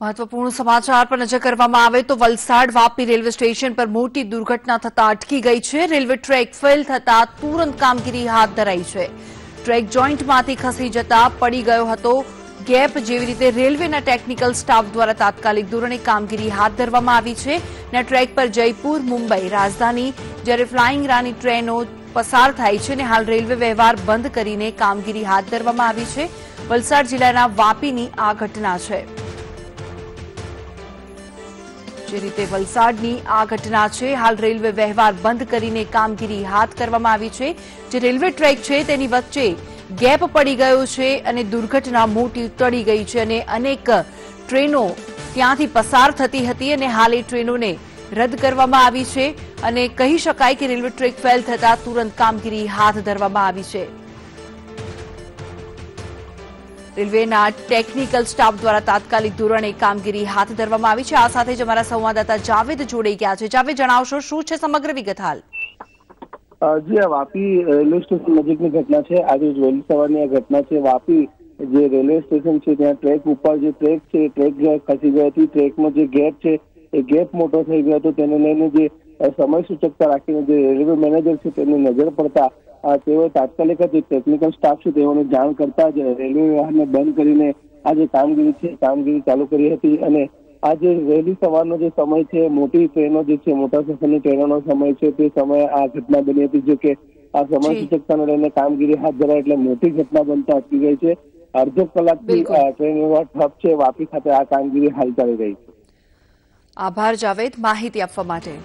મહત્વપૂર્ણ સમાચાર પર નજર કરવામાં આવે તો વલસાડ વાપી રેલવે સ્ટેશન પર મોટી દુર્ઘટના થતા અટકી ગઈ છે। રેલવે ટ્રેક ફેલ થતા તુરંત કામગીરી હાથ ધરાઈ છે। ટ્રેક જોઈન્ટમાંથી ખસી જતા પડી ગયો હતો ગેપ। જેવી રીતે રેલવેના ટેકનિકલ સ્ટાફ દ્વારા તાત્કાલિક ધોરણે કામગીરી હાથ ધરવામાં આવી છે અને ટ્રેક પર જયપુર મુંબઈ રાજધાની જ્યારે ફ્લાઇંગ રાની ટ્રેનો પસાર થાય છે અને હાલ રેલવે વ્યવહાર બંધ કરીને કામગીરી હાથ ધરવામાં આવી છે। વલસાડ જિલ્લાના વાપીની આ ઘટના છે। જે રીતે વલસાડની આ ઘટના છે, હાલ રેલવે વ્યવહાર બંધ કરીને કામગીરી હાથ કરવામાં આવી છે। જે રેલવે ટ્રેક છે તેની વચ્ચે ગેપ પડી ગયો છે અને દુર્ઘટના મોટી ટળી ગઈ છે અને અનેક ટ્રેનો ત્યાંથી પસાર થતી હતી અને હાલ એ ટ્રેનોને રદ કરવામાં આવી છે અને કહી શકાય કે રેલવે ટ્રેક ફેલ થતા તુરંત કામગીરી હાથ ધરવામાં આવી છે। રેલવેના ટેકનિકલ સ્ટાફ દ્વારા તાત્કાલિક ધોરણે કામગીરી હાથ ધરવામાં આવી છે। આ સાથે જ અમારા સંવાદદાતા જાવેદ જોડાઈ ગયા છે। જાવેદ, જણાવશો શું છે સમગ્ર વિગત હાલ? જી, આ વાપી રેલવે સ્ટેશન નજીકની ઘટના છે। આજે વહેલી સવારની આ ઘટના છે। વાપી જે રેલવે સ્ટેશન છે ત્યાં ટ્રેક ઉપર જે ટ્રેક છે ટ્રેક ખસી ગઈ હતી। ટ્રેકનો જે ગેપ છે એ ગેપ મોટો થઈ ગયો હતો। તેને લઈને જે સમય સૂચકતા રાખીને જે રેલવે મેનેજર છે તેમની નજર પડતા તેઓએ તાત્કાલિક જે ટેકનિકલ સ્ટાફ છે તેઓને જાણ કરતા જ રેલવે વ્યવહારને બંધ કરીને આ જે કામગીરી છે કામગીરી ચાલુ કરી હતી। અને આ જે વહેલી સવારનો જે સમય છે, મોટી ટ્રેનો જે છે, મોટા સફરની ટ્રેનોનો સમય છે, તે સમયે આ ઘટના બની હતી। જો કે આ સમય સૂચકતાને લઈને કામગીરી હાથ ધરાય એટલે મોટી ઘટના બનતા અટકી ગઈ છે। અડધો કલાકથી ટ્રેન વ્યવહાર ઠપ છે। વાપી ખાતે આ કામગીરી હાલ ચાલી રહી છે। આભાર જાવેદ, માહિતી આપવા માટે।